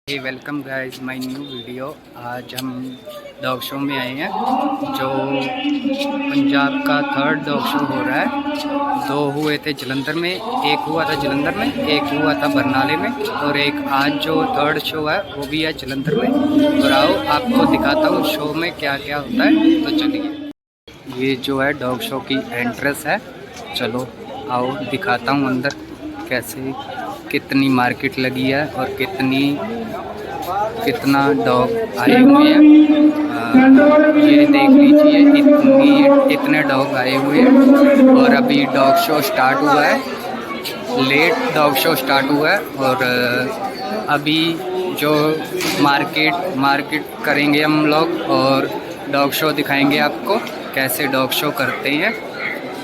Hey welcome guys my new video. आज हम dog show में आए हैं जो पंजाब का थर्ड डॉग शो हो रहा है। दो हुए थे जलंधर में, एक हुआ था जलंधर में, एक हुआ था बरनाले में और एक आज जो थर्ड शो है वो भी है जलंधर में। और आओ आपको दिखाता हूँ शो में क्या क्या होता है। तो चलिए, ये जो है डॉग शो की एंट्रेंस है। चलो आओ दिखाता हूँ अंदर कैसे कितनी मार्केट लगी है और कितना डॉग आए हुए हैं। ये देख लीजिए इतने डॉग आए हुए हैं और अभी डॉग शो स्टार्ट हुआ है। लेट डॉग शो स्टार्ट हुआ है और अभी जो मार्केट करेंगे हम लोग और डॉग शो दिखाएंगे आपको कैसे डॉग शो करते हैं।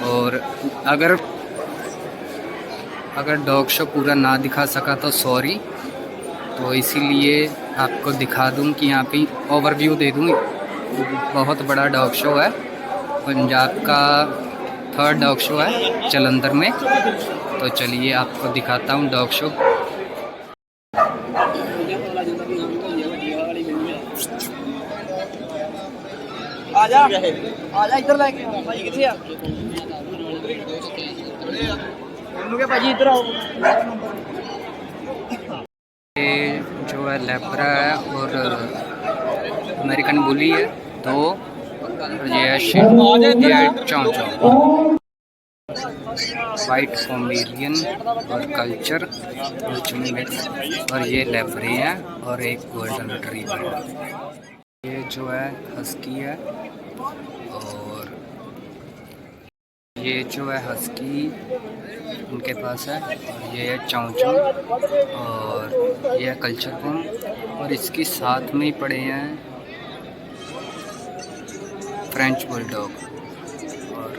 और अगर डॉग शो पूरा ना दिखा सका तो सॉरी, तो इसीलिए आपको दिखा दूं कि यहाँ पे ओवरव्यू दे दूं। बहुत बड़ा डॉग शो है, पंजाब का थर्ड डॉग शो है जलंधर में। तो चलिए आपको दिखाता हूँ डॉग शो। आजा आजा इधर लेके भाई किथे आ के भाजी इधर आओ। ये जो है लेब्रा है और अमेरिकन बुली है दो, और ये है चौं वाइट पोमेरियन और कल्चर मिक्स। और ये लेब्रे हैं और एक गोल्डन रिट्रीवर है। ये जो है हस्की है और ये जो है हस्की उनके पास है। और ये है चौं और ये है कल्चर पोम और इसके साथ में ही पड़े हैं फ्रेंच बुलडॉग। और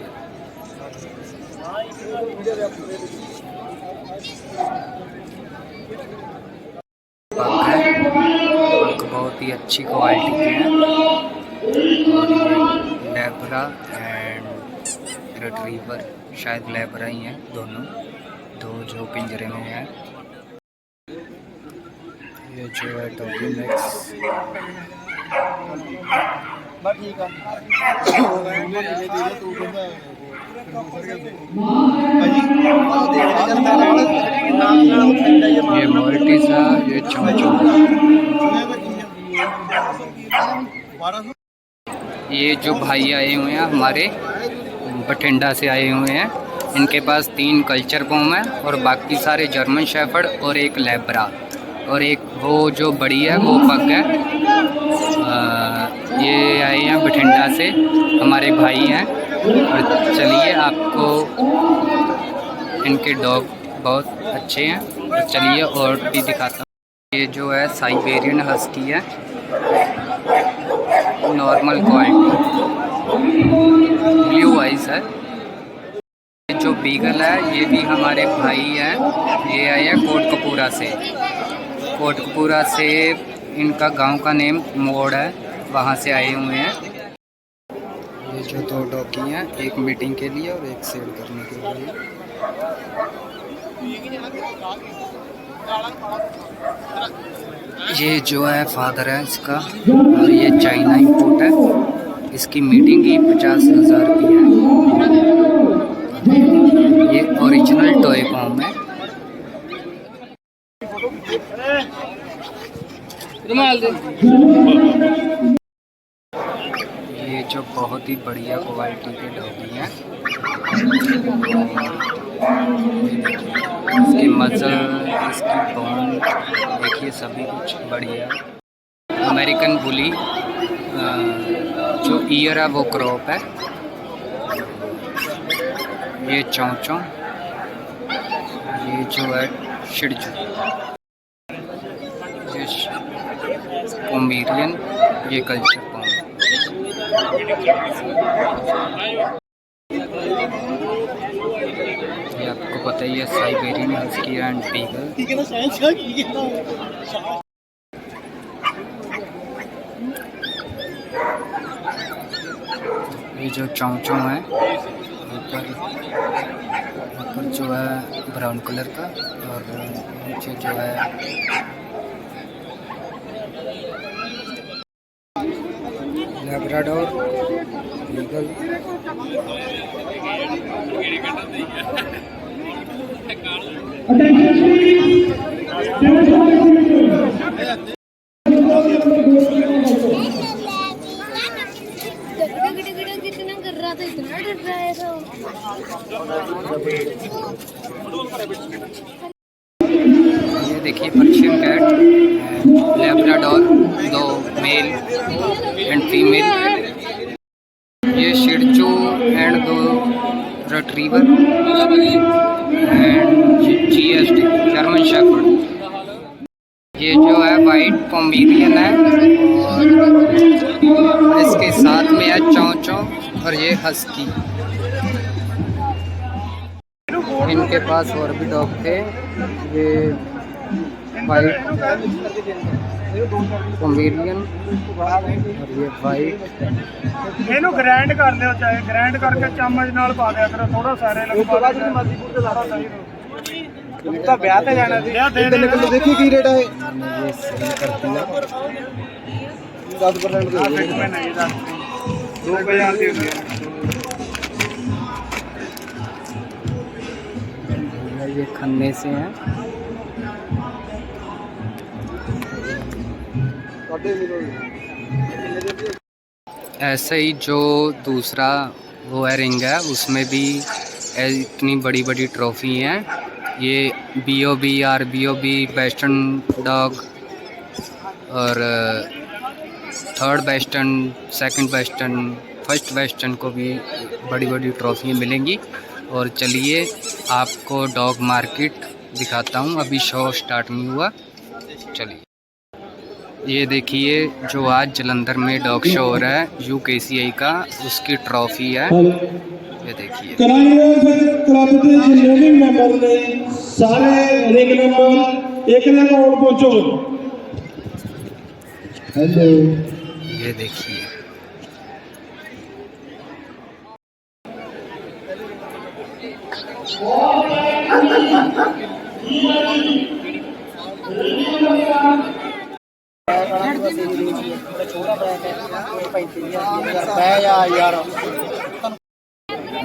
पग बहुत ही अच्छी क्वालिटी के हैं। और ये लेब्रा एंड रिट्रीवर, शायद लेब्रा ही हैं दोनों, दो जो पिंजरे में है। ये जो है डॉगी मिक्स। ये मॉरिटिस है, ये चमचो। ये जो भाई आए हुए हैं हमारे बठिंडा से आए हुए हैं, इनके पास 3 कल्चर पोम है और बाकी सारे जर्मन शेफर्ड और एक लेब्रा और एक वो जो बड़ी है वो पग है। ये आए हैं बठिंडा से, हमारे भाई हैं। और चलिए आपको इनके डॉग बहुत अच्छे हैं, तो चलिए और भी दिखाता हूँ। ये जो है साइबेरियन हस्की है, नॉर्मल क्वालिटी, ब्लू आइज है। ये जो बीगल है ये भी हमारे भाई हैं, ये आए हैं कोटकपूरा से इनका गांव का नेम मोड़ है, वहां से आए हुए हैं। ये जो 2 डॉगी हैं, एक मीटिंग के लिए और एक सेल करने के लिए। ये जो है फादर है इसका और ये चाइना इंपोर्ट है। इसकी मीटिंग ही 50,000 की है। ये ओरिजिनल टॉय फॉर्म है। ये जो बहुत ही बढ़िया क्वालिटी के डॉगी हैं, इसकी मसल, इसकी बोन देखिए, सभी कुछ बढ़िया। अमेरिकन बुली जो ईयर है वो क्रॉप है। ये चौं, ये जो है शिडजू, ये पोमेरियन, ये कल्चर पोम। ये आपको पता ही है साइबेरियन हस्की एंड बीगल। ये जो चौं है ऊपर जो है ब्राउन कलर का और नीचे जो है लैब्राडोर ईगल। कितना कर रहा था, इतना डर रहा है सब। ये देखिए Persian cat, Labrador, 2 male and female. ये shih tzu and 2 retriever and GST German shepherd. ये जो है वाइट पोमेरियन है और इसके साथ में है चौचौ और ये हस्की। इनके पास और भी डॉग थे। ये वाइट पोमेरियन और ये वाइट। ਇਹਨੂੰ ਗ੍ਰਾਈਂਡ ਕਰ ਲਿਓ, ਚਾਹੇ ਗ੍ਰਾਈंड ਕਰਕੇ ਚਮਚ ਨਾਲ ਪਾ ਦਿਆ ਕਰੋ, ਥੋੜਾ ਸਾਰੇ ਲਗਵਾ ਦਿਓ। ਤਾਂ ਵਿਆਹ ਤੇ ਜਾਣਾ ਸੀ। ਲਿਆ ਦੇ ਦੇ ਦੇਖੀ ਕੀ ਰੇਟ ਹੈ ਇਹ? ये सेल कर दिया। 10% ਦੇ ਆ ਫਿੱਟ ਮੈਂ ਨਹੀਂ ਦੱਸ 2000 ਦੀ ਹੁੰਦੀ ਹੈ। ये खन्ने से हैं। ऐसे ही जो दूसरा वो है रिंग है, उसमें भी इतनी बड़ी बड़ी ट्रॉफी हैं। ये BOB RBOB वेस्टर्न डॉग और 3rd western, 2nd western, 1st western को भी बड़ी बड़ी ट्रॉफियाँ मिलेंगी। और चलिए आपको डॉग मार्केट दिखाता हूँ, अभी शो स्टार्ट नहीं हुआ। चलिए ये देखिए जो आज जलंधर में डॉग शो हो रहा है UKCI का, उसकी ट्रॉफी है। ये देखिए क्लब के जिन्ने भी मैंबर ने सारे रिंग नंबर 1 ਦੇ ਕੋਲ ਪਹੁੰਚੋ। हेलो ये देखिए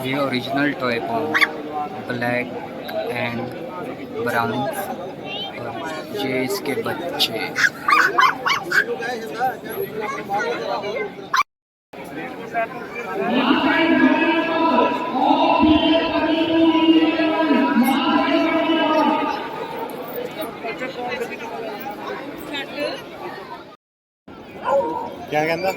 ये original toy Pom black and brown और ये इसके बच्चे। क्या कहता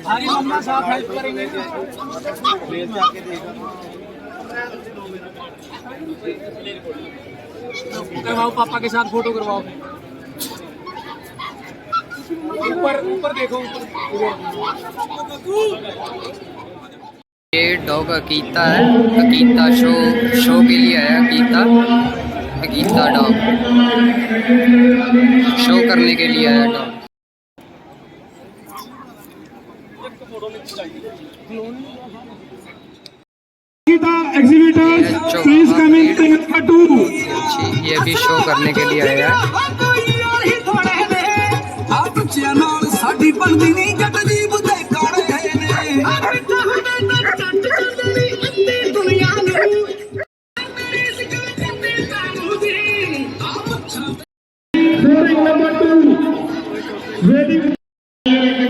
हमारी मम्मा साथ हेल्प करेंगे। करवाओ पापा के साथ फोटो करवाओ। ऊपर ऊपर देखो ये डॉग अकीता है, अकीता शो के लिए आया। अकीता डॉग शो करने के लिए आया dog. Exhibitors please come in number 2। ये भी शो करने के लिए आया है।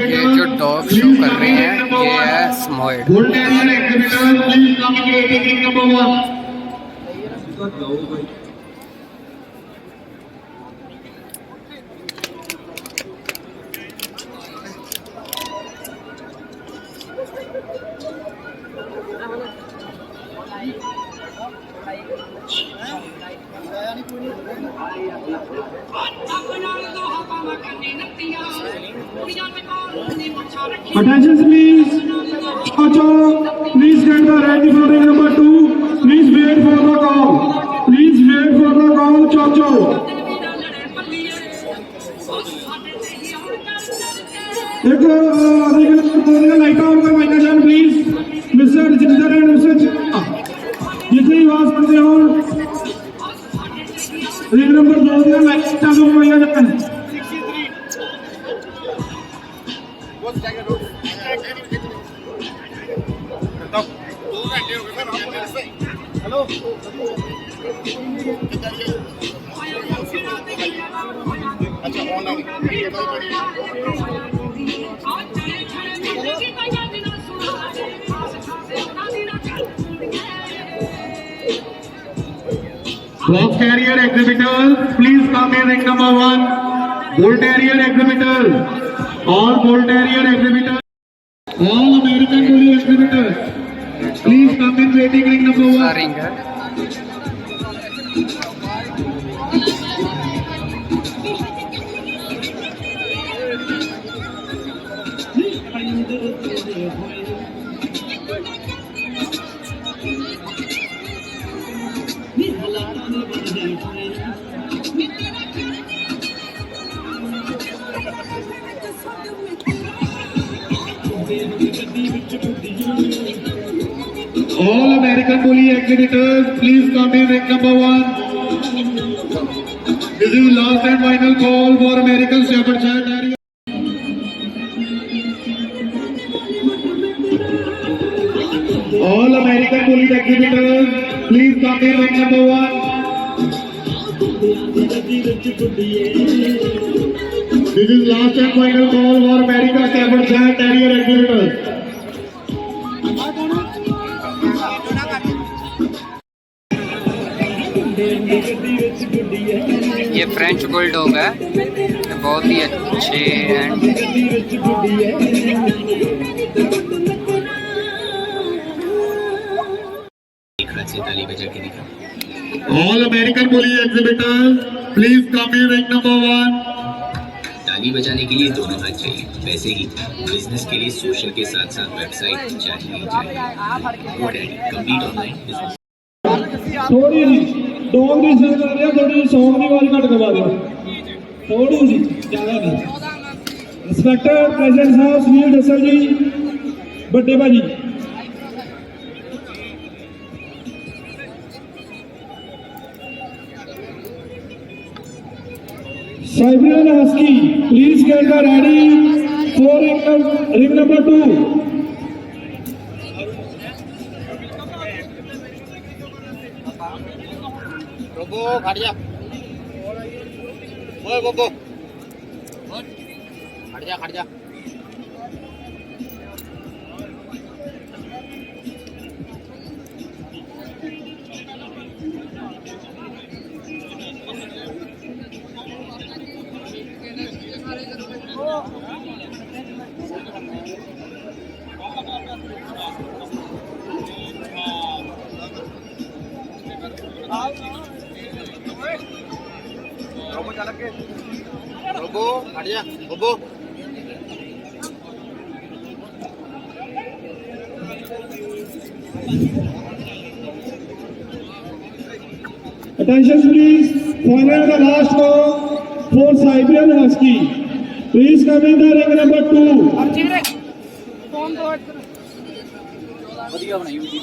ये जो डॉग शो कर रहे हैं ये है स्मॉइड। Attention please. Chacho, please get the ready for ring number 2. Please wait for the call. Please wait for the call, Chacho. एक लाइट ऑन करवाइएगा जान please mister Jinder and mister जितने ही आवाज करते हो रिंग नंबर 2 दिया लाइट चालू करवाइएगा जान हेलो अच्छा on Fox Terrier exhibitors, please come in ring number 1. Bull Terrier exhibitors, all Bull Terrier exhibitors, all American Bully exhibitors, please come in waiting ring number 1. Ring है। All American Bully exhibitors, please come in ring number 1. This is last and final call for American Staffordshire Terrier. All American Bully exhibitors, please come in ring number 1. This is last and final call for American Staffordshire Terrier exhibitors. ये French bulldog है, बहुत ही अच्छे and All American Bully exhibitors, please come in ring number 1. ताली बजाने के लिए दोनों हाथ चाहिए, वैसे ही बिजनेस के लिए सोशल के साथ साथ वेबसाइट चाहिए ही चाहिए। वो डैडी कंप्लीट ऑनलाइन बिजनेस। थोड़ी जी डॉग ਦੀ सेल कर ਰਿਹਾ थोड़ी सॉन्ग ਦੀ आवाज घट करवा ਦਿਓ थोड़ी जी ज्यादा नहीं इंस्पेक्टर प्रेसिडेंट साहब सुनील दसल जी बड़े भाजी Siberian husky please get the ready for ring number 2. Robo खड़ जा ओए बोबो खड़ जा रोबो चालक के रोबो खड़ जा robo Attention please, final the last call for Siberian Husky. Please come in the ring number 2. बढ़िया बनाई हुई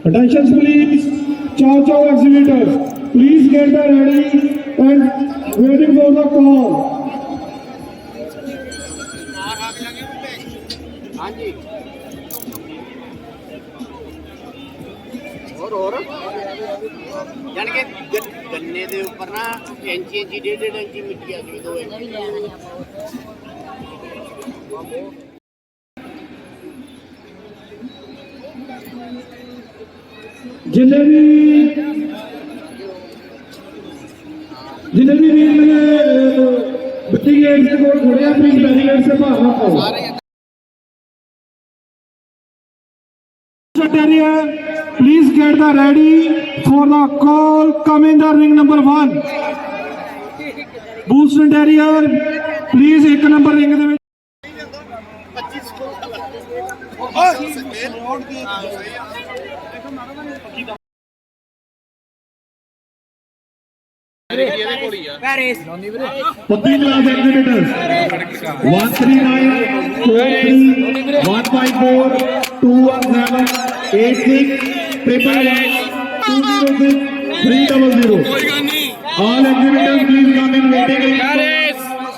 Attention please, Chow exhibitors. Please get the ready and waiting for the call. हाँ जी और जान के गन्ने दे ऊपर ना इंची 1.5 इंची मिट्टी आ गई 2 इंच जिन्हें भी जिन्हें भी वीर मिले बच्चे की एज से कोड खड़े हैं प्लीज बैरिकेड से बाहर ना आओ please get the ready for the call come in the ring number 1 boost interior please 1 number ring ਦੇ ਵਿੱਚ पत्ती class exhibitors 139 43 154 217 86 111 206 300 all exhibitors please come in waiting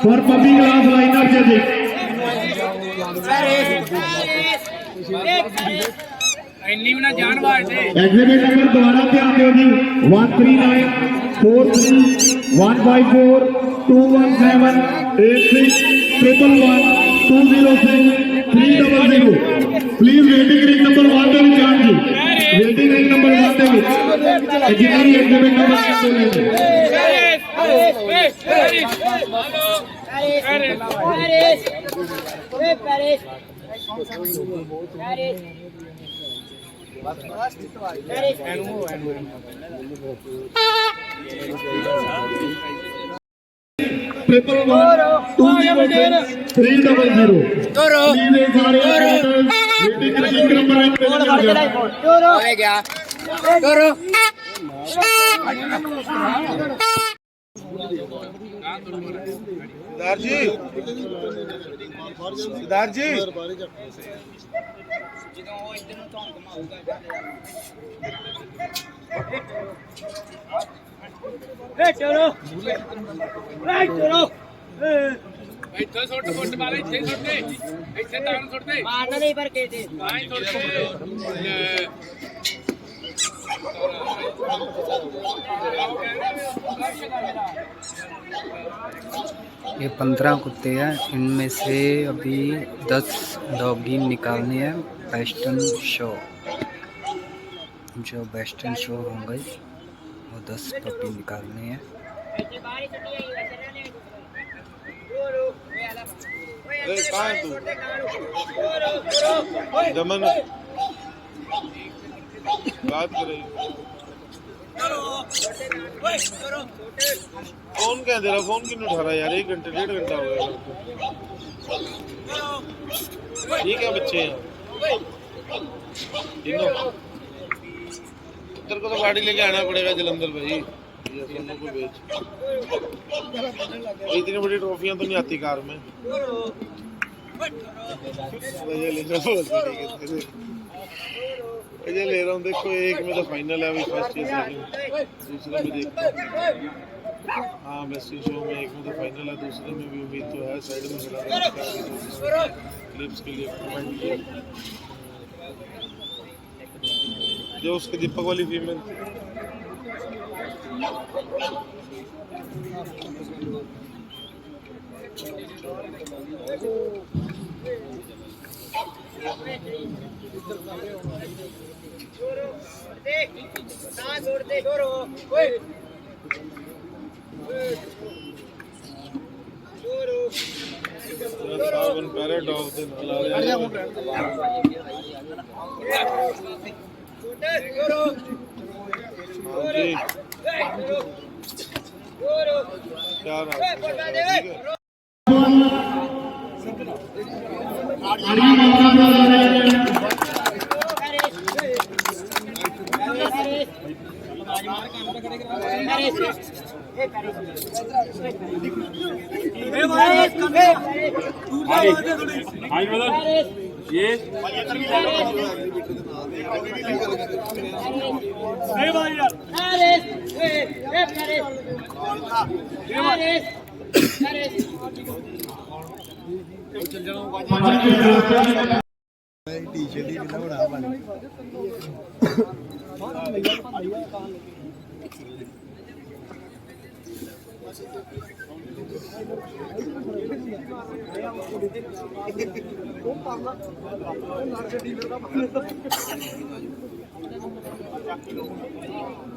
for puppy class liner judging exhibit number दोबारा ध्यान दो जी 139 43 154 217 86 111 206 300 please waiting ring number 1 ਦੇ ਵਿੱਚ ਆਣ ਜੀ वेटिंग रिंग नंबर 1 ਦੇ ਵਿੱਚ ਜਿਨ੍ਹਾਂ एग्जिबिट नंबर सरदार जी ਇੱਥੇ ਸੁੱਟ ਫੁੱਟ ਵਾਲੇ ਇੱਥੇ ਸੁੱਟ ਦੇ ਇੱਥੇ ਤਾਂ ਸੁੱਟ ਦੇ ਮਾਰਨਾ ਨਹੀਂ ਪਰ ਕੇ ਦੇ ਬਾਈ ਸੁੱਟ ਦੇ ये 15 कुत्ते हैं इनमें से अभी 10 डॉगी निकालने हैं वेस्टर्न शो जो वेस्टर्न शो होंगे वो 10 पपी निकालने हैं दमन बात कर रही फोन क्या दे रहा फोन क्यों नहीं उठा रहा यार 1 घंटे 1.5 घंटा हो गया ये क्या बच्चे हैं तीनों तेरे को तो गाड़ी लेके आना पड़ेगा जलंधर भाई को बेच इतनी बड़ी ट्रॉफियां तो नहीं आती कार में ये ले रहा हूँ देखो एक में तो फाइनल है अभी फर्स्ट है दूसरा में देखता हूँ हाँ बेस्टिंग शो में एक में तो फाइनल है दूसरे में भी उम्मीद तो है साइड में खड़ा क्लिप्स के लिए जो उसके दीपक वाली फीमेल पैराडॉग दे नाल क्या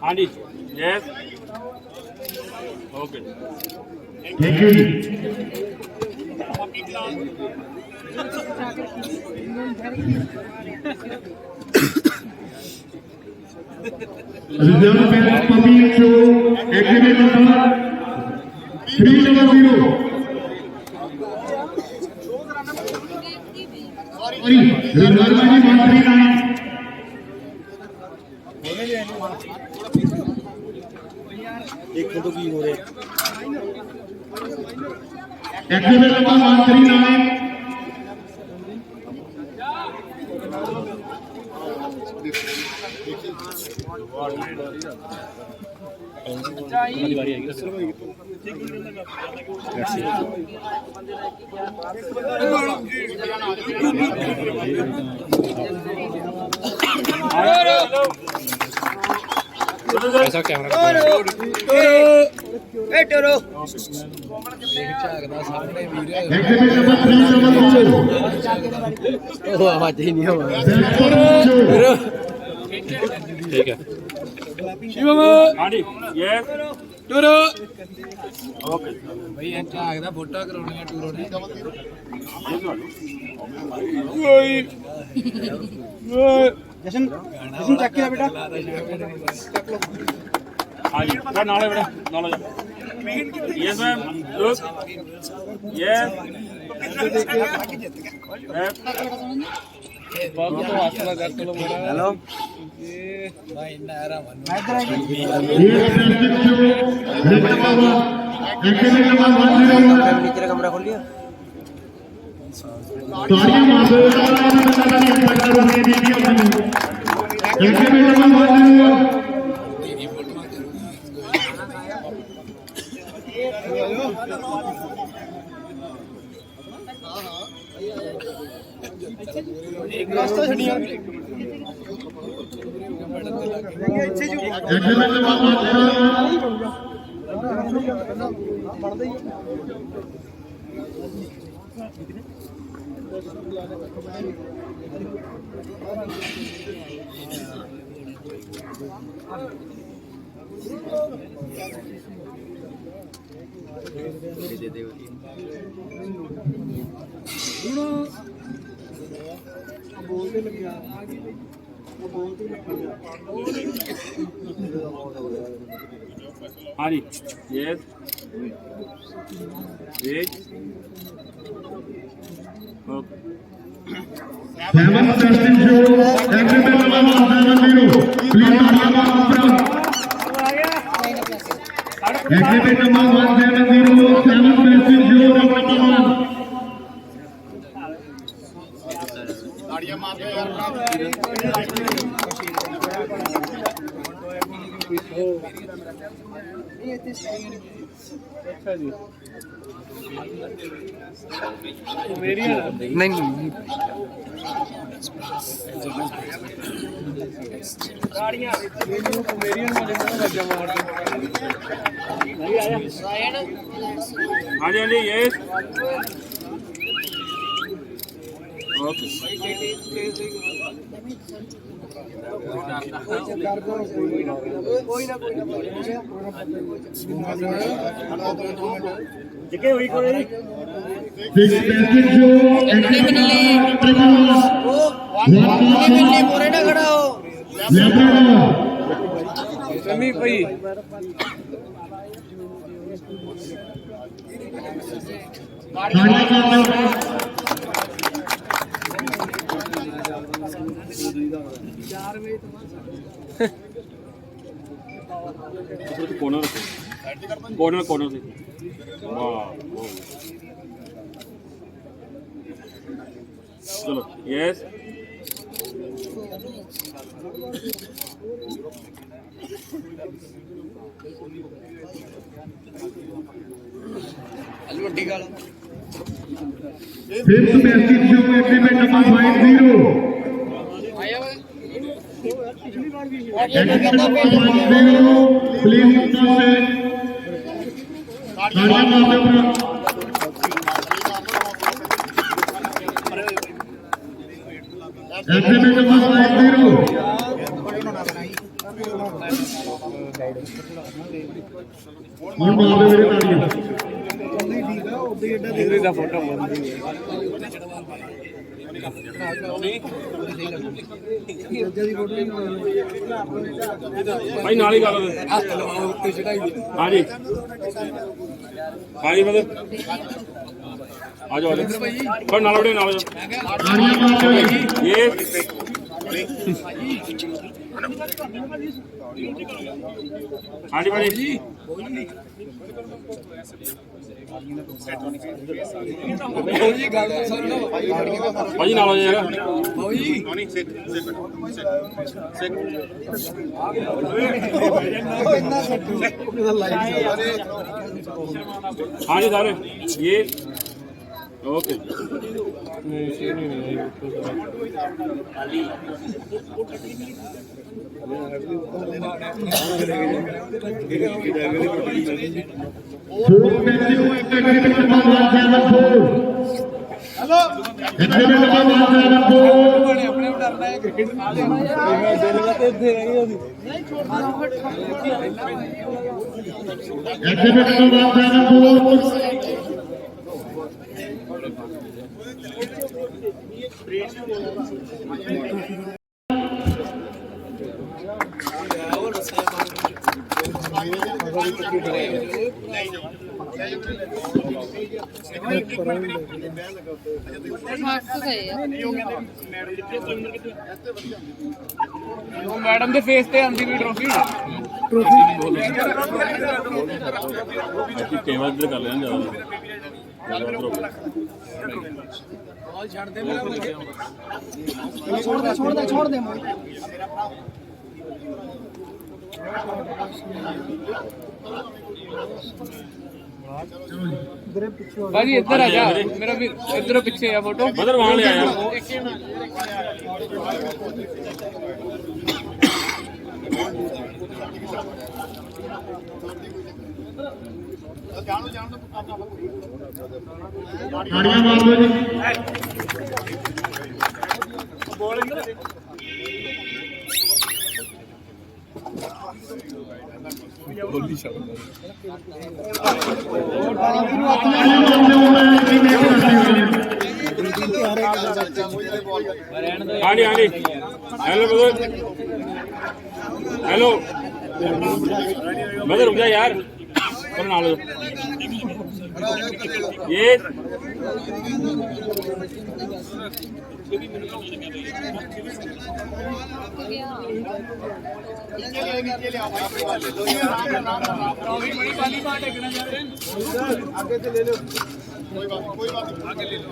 हाँ जी यस थैंक यू जी। Reserve Bank public show exhibit number 300 sorry reserve जी 139 देखो तो की हो रहा है एग्जीबिट नंबर 139 ऐसा कैमरा एग्जीबिट नंबर 300 आवाज ही नहीं हुआ ठीक है ਹਾਂਜੀ ਯੈਸ ਟੂਰ ਓਕੇ ਭਈ ਇਹ ਝਾਗ ਦਾ ਫੋਟੋ ਕਰਾਉਣੀਆਂ ਟੂਰੋਂ ਨੇ ਜਸ਼ਨ ਚੱਕ ਕੇ ਬੇਟਾ ਹਾਂਜੀ ਬੜਾ ਨਾਲੇ ਬੜਾ ਨਾਲੇ ਯੈਸ ਮੈਮ ਲੁੱਕ ਯੈਸ ਬਹੁਤ ਤੋਂ ਆਸਲਾ ਕਰ ਚਲੋ ਮੇਰਾ ਹੈਲੋ भाई नारा मन ये ट्रैफिक शो एग्जीबिट नंबर 101 नीचे का कमरा खोल लिया तालियां मार दो एग्जीबिट नंबर 101 एक रास्ता छड़िया एग्जीबिट नंबर बोलते लग गया हाँ जी yes wait okay seven testing show exhibit number 170 please exhibit number 170 seven testing show number 1 ताड़ियां मार दो यार अच्छा जी मेरी नहीं गाड़ियां मेरी वाले में वजह मार दो नहीं आया हाँ जी यस ओके जिके हुई कोई सिक्स टेस्टिंग शो एग्जीबिट मोरे ना खड़ा हो समी भाई कॉर्नर कॉर्नर कॉर्नर से वाह चलो यस अलवड्डी का fifth testing show exhibit number 50 exhibit number 50 please consent तालियां मार दो एग्जीबिट नंबर 50 ਹੁਣ ਮਾਰਦੇ ਮੇਰੇ ਤਾੜੀਆਂ ਇਹਦੇ ਦਾ ਫੋਟੋ ਬੰਦੀ ਭਾਈ ਨਾਲ ਹੀ ਕਰ ਲਓ ਹੱਥ ਲਵਾਓ ਉੱਤੇ ਚੜਾਈ ਹਾਂਜੀ ਹਾਂਜੀ ਮਤਲਬ ਆ ਜਾਓ ਪਰ ਨਾਲ ਵੜੇ ਨਾਲ ਤਾੜੀਆਂ ਮਾਰਦੇ ਇਹ ਹਾਂਜੀ ਭਾਜੀ ਭਾਜੀ ਨਾਲ ਹੋ ਜਾਏਗਾ ਹਾਂਜੀ ਸਰ ਇਹ ओके मैडम के फेस ते आंदी भी ट्रॉफी टेबल पे कर लेना ज्यादा छोड़ दे भाजी इधर आ जा मेरा भी इधर पीछे है फोटो बदर वहां ले आया ताड़ियां मार दो जी हाँ जी हाँ जी हेलो ब्रदर हेलो ब्रदर रुक जा यार बना लो ये आगे से ले लो कोई बात आगे ले लो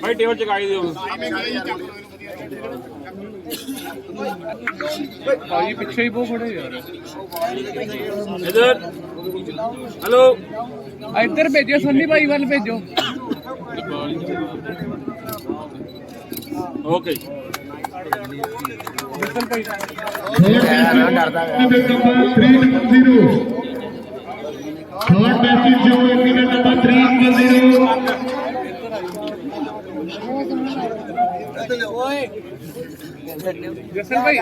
भाई टेबल चकाई दो भाई पीछे ही वो खड़े यार इधर हेलो इधर भेजो सन्नी भाई वाल भेजो ओके जसन भाई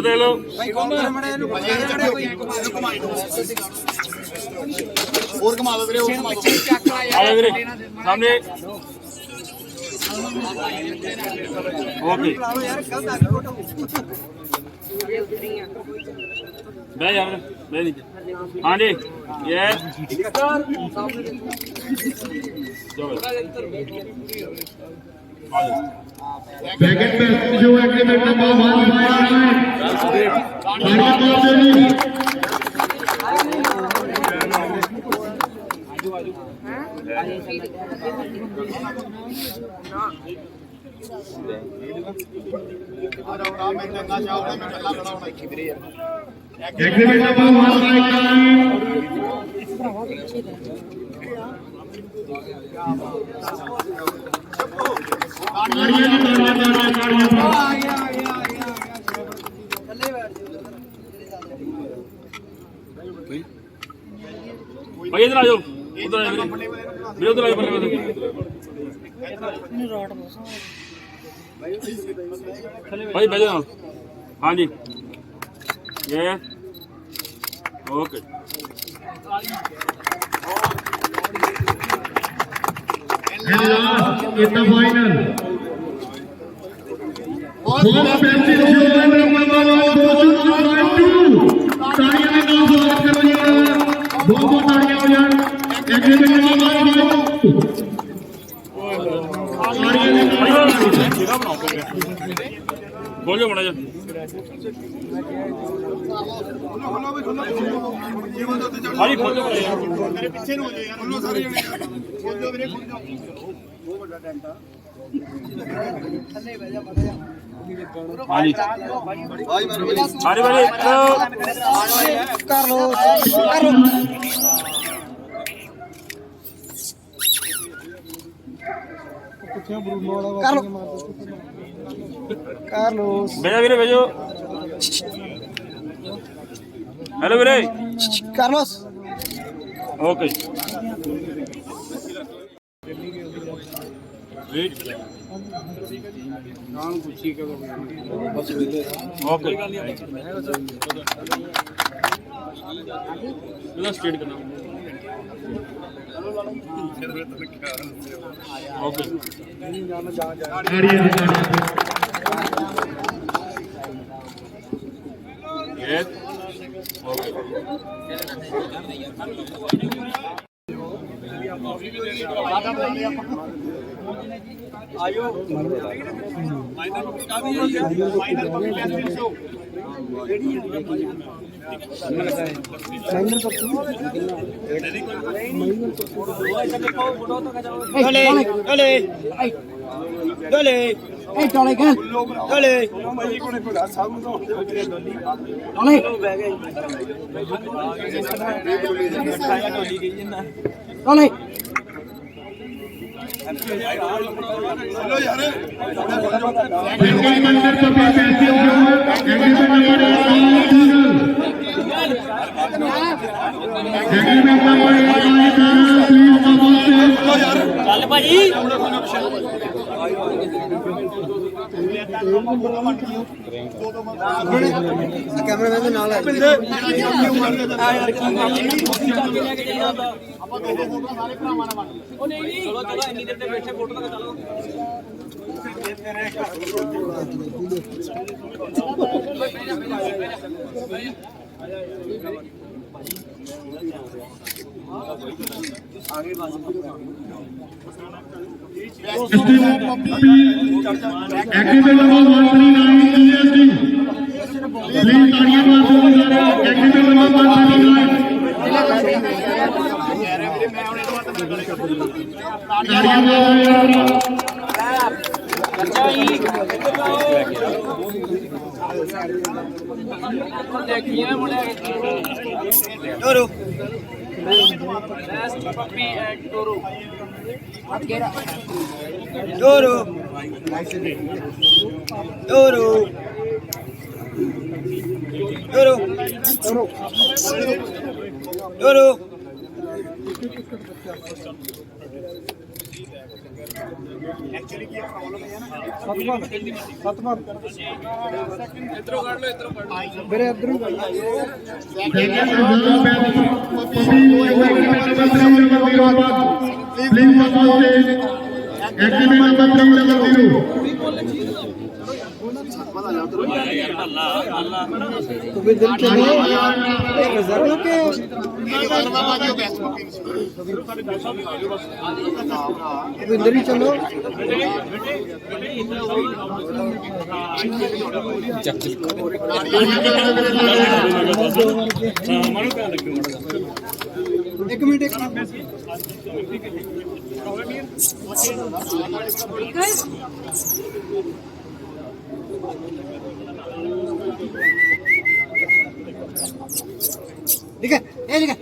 हेलो और कमा दो वीरे सामने ओके बह यार बह नीचे हाँ जी ये सेकंड बेस्ट जो एग्रीमेंट नंबर 1 एग्रीमेंट नंबर 1 भाई इधर आ जाओ उधर आ जाओ मेरे उधर आ जाओ भाई बैठ जाओ हाँ जी ये okay And last in the final. First penalty shooter number 1 तालियां में नाम स्वागत करिएगा बहुत तालियां हो जाए एग्रीमेंट नंबर 1 बोल जाओ बड़ा जा हाँ जी बोल जाओ ਮੇਰੇ ਪਿੱਛੇ ਨੂੰ ਹੋ ਜਾਓ ਯਾਰ ਉਹਨੂੰ ਸਾਰੇ ਜਣੇ ਖੋਲ ਦਿਓ ਵੀਰੇ ਖੋਲ ਦਿਓ ਬਹੁਤ ਵੱਡਾ ਟੈਂਟ ਆ हाँ जी अरे भाई कर लो भेजो वीरे भेजो हेलो वीरे कार्लोस ओके ओके स्ट्रेट करना ओके यस ओके आयो माइनर शो चलो यार चल भाजी कैमरामैन ਦੇ ਨਾਲ ਆਪਾਂ ਦੋ ਫੋਟੋ ਸਾਰੇ ਭਰਾਵਾਂ ਨਾਲ ਉਹ ਨਹੀਂ ਚਲੋ ਚਲੋ ਇੰਨੀ ਦੇਰ ਤੇ ਬੈਠੇ ਫੋਟੋ ਤੱਕ ਚਲੋ आगे बात एग्रीमेंट नंबर 139 ESD प्लीज तालियां मारो एग्रीमेंट नंबर एक्चुअली क्या प्रॉब्लम है ना इधरों काट लो इधरों काट मेरे इधरों चलो एक मिनट ठीक है ये ठीक है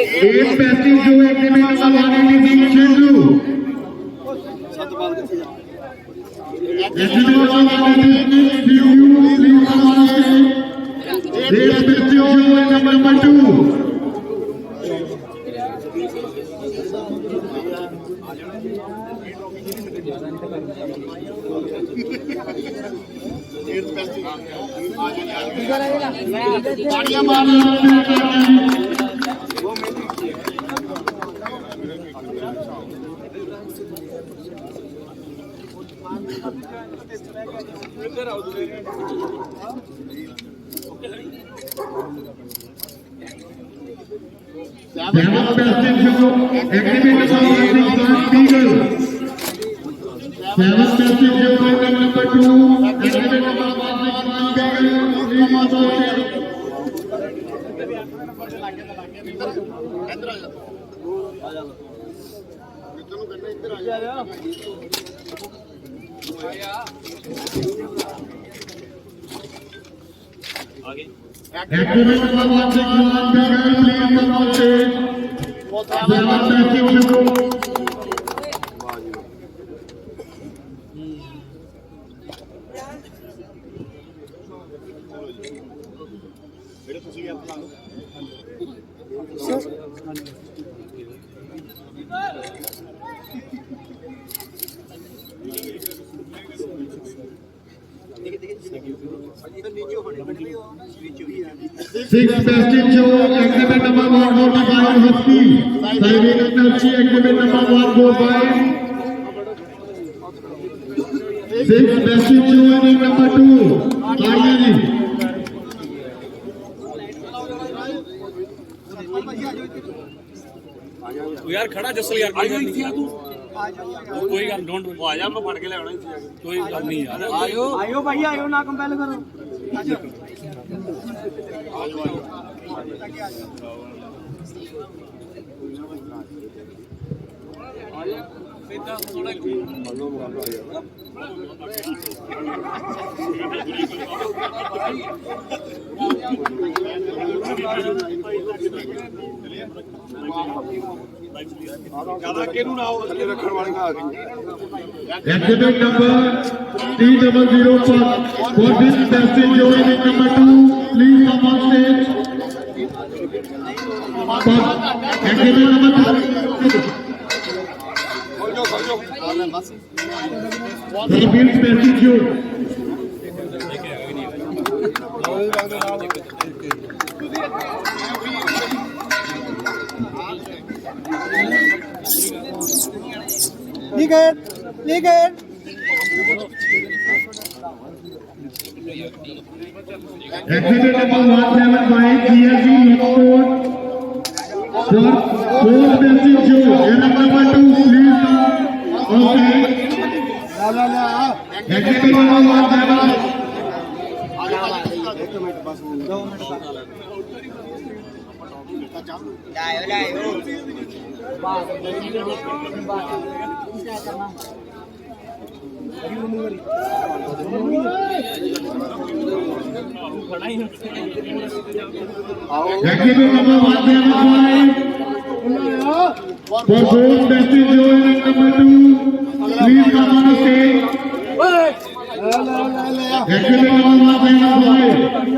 एक पैंती जो agreement number 186 Satpal Exhibit please come on stage. This picture in number 2. Seven passing show, exhibit number 1 Beagle. Seven passing show, number 2, exhibit number 1 Beagle. Please come on stage. Exhibit number 161 Beagle, please come on stage. Seven passing show. Six passing show, exhibit number 145 Husky. Siberian Nurse, exhibit number 145. Six passing show, exhibit number 2. Arya यार खड़ा जसल यार कोई गल don't आ जा मैं फड़ के ले आना कोई गल नहीं यार आयो आयो भाई आयो ना कंपेल करो सीधा थोड़ा Exhibit number 300 for this passing show in number 2. Please come on stage. Exhibit number 2. Siberian passing show. Legal. Exhibit number 175 GSB Road for fourth passing show. Number 2, please come. Okay. Exhibit number 175. Exhibit number 175 for fourth passing show number 2. Please come on the stage. Exhibit number 175.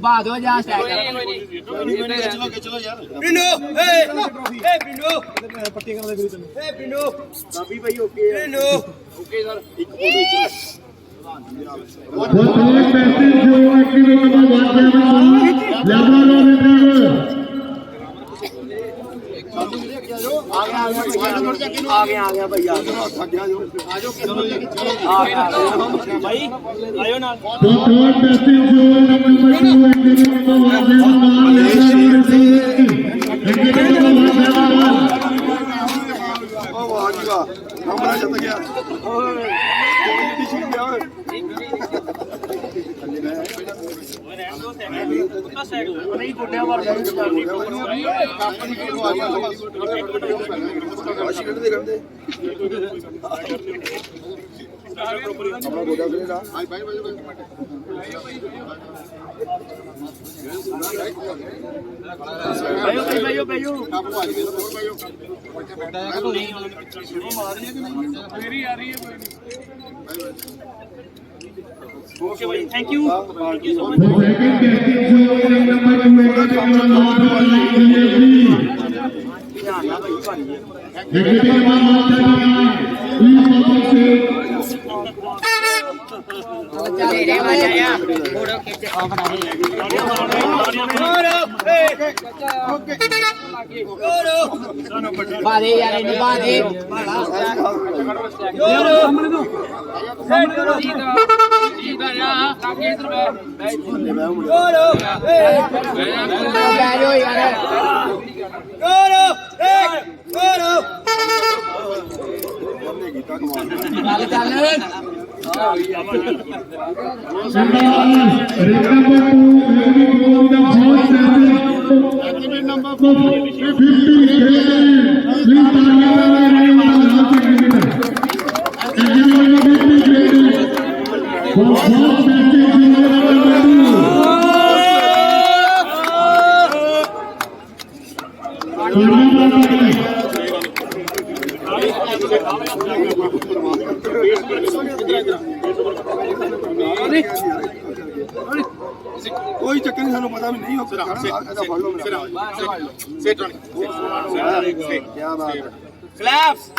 बाद हो जा stack चलो यार पिंडो ए पिंडो पट्टी कर दे पिंडो बाबी भाई ओके पिंडो ओके सर एक आ गया भैया भाई आयो ना ਨਹੀਂ ਗੋਡਿਆਂ ਵਾਰ ਓਕੇ ਭਾਈ ਥੈਂਕ ਯੂ ਬਾਦੇ ਯਾਰ ਇਹਨੇ ਬਾਦੇ कोई चक्कर नहीं, सानू पता भी नहीं होता क्या बात है। क्लैप्स